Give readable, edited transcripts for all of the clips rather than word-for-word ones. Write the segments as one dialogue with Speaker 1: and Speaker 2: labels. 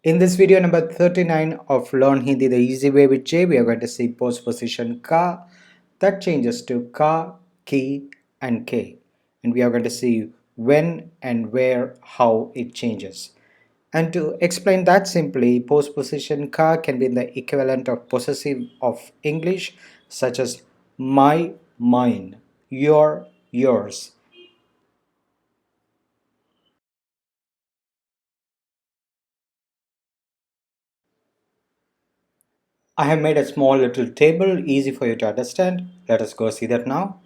Speaker 1: In this video number 39 of Learn Hindi the Easy Way with Jay, we are going to see postposition ka that changes to ka, ki, and k. And we are going to see when and where, how it changes. And to explain that simply, postposition ka can be the equivalent of possessive of English, such as my, mine, your, yours. I have made a small little table easy for you to understand. Let us go see that now.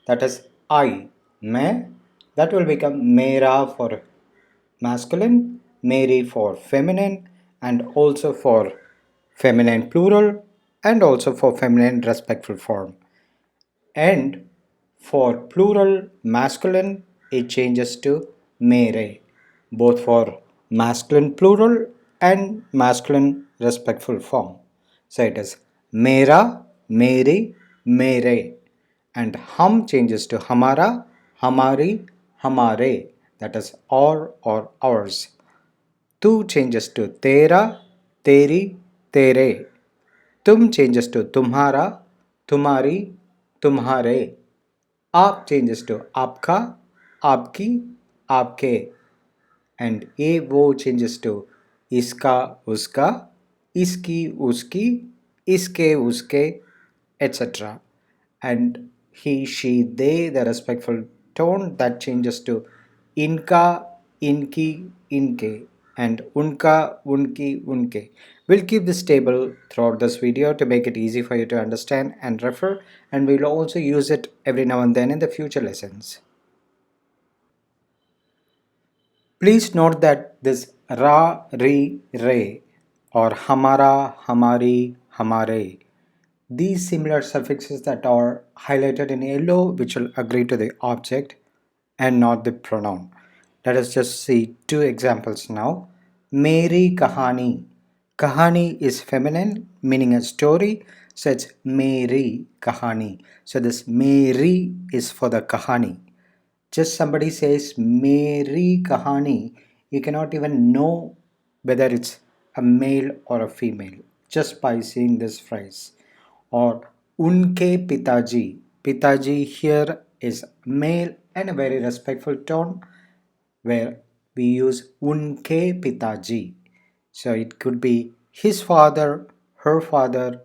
Speaker 1: That is I, मैं. That will become मेरा for masculine, मेरी for feminine, and also for feminine plural, and also for feminine respectful form. And for plural masculine, it changes to mere, both for masculine plural and masculine respectful form. So it is mera, meri, mere. And hum changes to hamara, hamari, hamare. That is our or ours. Tu changes to tera, teri, tere. Tum changes to tumhara, tumhari, tumhare. आप changes to आपका, आपकी, आपके. And ये वो changes to इसका, उसका, इसकी, उसकी, इसके, उसके, etc. And he, she, they, the respectful tone, that changes to इनका, इनकी, इनके, and unka, unki, unke. We'll keep this table throughout this video to make it easy for you to understand and refer, and we'll also use it every now and then in the future lessons. Please note that this ra, ri, re, or hamara, hamari, hamare, these similar suffixes that are highlighted in yellow, which will agree to the object and not the pronoun. Let us just see two examples now. Meri kahani. Kahani is feminine, meaning a story, so it's Meri kahani. So this Meri is for the kahani. Just somebody says Meri kahani, you cannot even know whether it's a male or a female just by seeing this phrase. Or unke pitaji. Pitaji here is male and a very respectful tone where we use unke pitaji. So it could be his father, her father,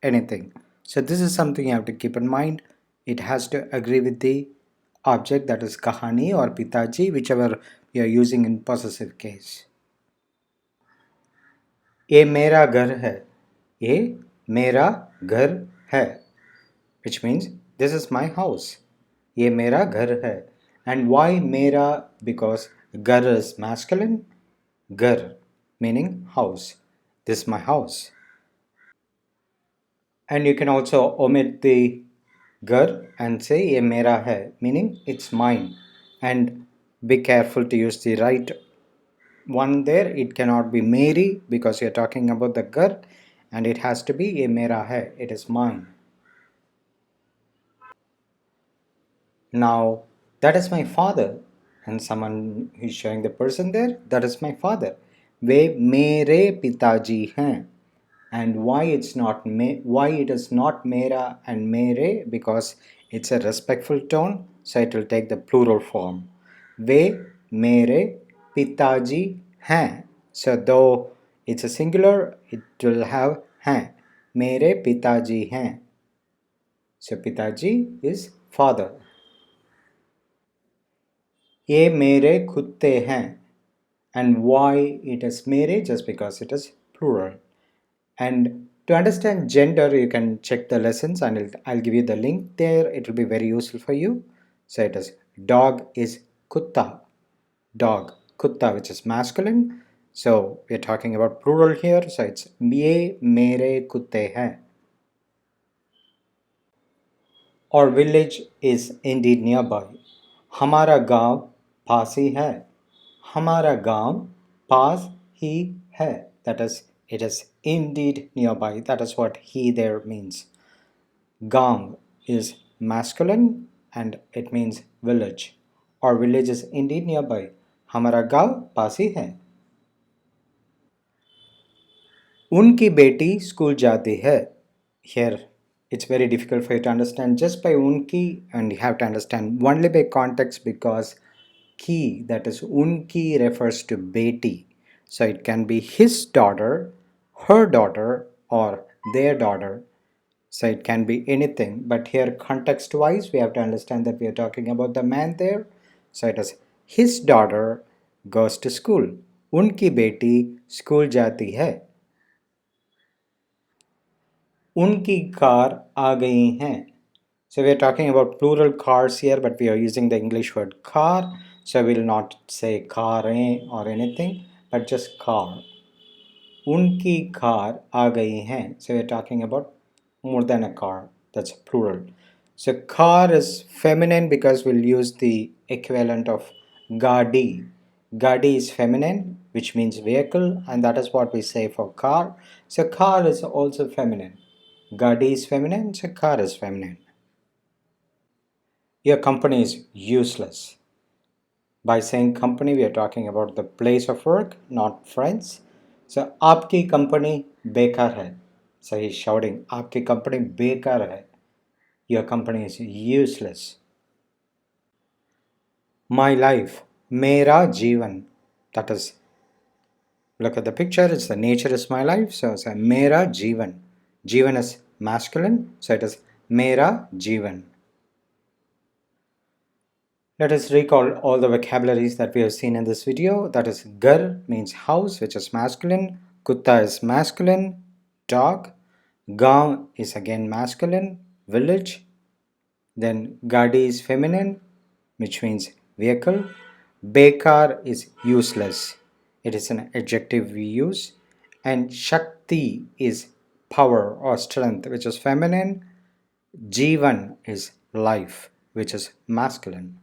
Speaker 1: anything. So this is something you have to keep in mind. It has to agree with the object, that is kahani or pitaji, whichever you are using in possessive case. ये मेरा घर है. ये मेरा घर है, which means this is my house. ये मेरा घर है. And why मेरा? Because घर is masculine. घर meaning house. This is my house. And you can also omit the घर and say ये मेरा है, meaning it's mine. And be careful to use the right one there. It cannot be Mary because you're talking about the घर, and it has to be ye mera hai, it is mine. Now that is my father, and someone is showing the person there, that is my father. वे मेरे पिताजी हैं. And why it's not why it is not mera and mere? Because it's a respectful tone, so it will take the plural form. वे मेरे पिताजी हैं. So though it's a singular, it will have हैं. मेरे पिताजी हैं. So पिताजी is father. ये मेरे कुत्ते हैं. And why it is mere? Just because it is plural. And to understand gender, you can check the lessons, and I'll give you the link there. It will be very useful for you. So it is dog is kutta. Dog, kutta, which is masculine. So we're talking about plural here. So it's ye mere kutte hain. Our village is indeed nearby. हमारा गांव पास ही है. हमारा गांव पास ही है. That is, it is indeed nearby. That is what he there means. Gaon is masculine and it means village. Our village is indeed nearby. हमारा गांव पास ही है. उनकी बेटी स्कूल जाती है. Here it's very difficult for you to understand just by unki, and you have to understand only by context, because ki, that is unki, refers to beti. So it can be his daughter, her daughter, or their daughter. So it can be anything, but here context wise we have to understand that we are talking about the man there. So it is his daughter goes to school. Unki beti school jati hai. उनकी car आ गई हैं. So we are talking about plural cars here, but we are using the English word car. So we will not say कारें or anything, but just car. उनकी car आ गई हैं. So we are talking about more than a car. That's plural. So car is feminine because we'll use the equivalent of gadi. Gadi is feminine, which means vehicle, and that is what we say for car. So car is also feminine. Gadi is feminine, so car is feminine. Your company is useless. By saying company, we are talking about the place of work, not friends. So, आपकी company बेकार है. So he's shouting, आपकी company बेकार है. Your company is useless. My life, मेरा जीवन. That is, look at the picture. It's the nature is my life. So it's मेरा जीवन. जीवन is masculine, so it is मेरा जीवन. Let us recall all the vocabularies that we have seen in this video. That is, Ghar means house, which is masculine. Kutta is masculine. Dog. Gaon is again masculine. Village. Then Gadi is feminine, which means vehicle. Bekar is useless. It is an adjective we use. And Shakti is power or strength, which is feminine. Jivan is life, which is masculine.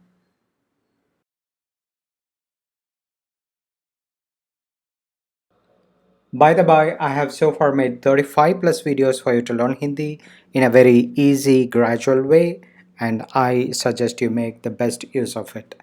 Speaker 1: By the by, I have so far made 35 plus videos for you to learn Hindi in a very easy, gradual way, and I suggest you make the best use of it.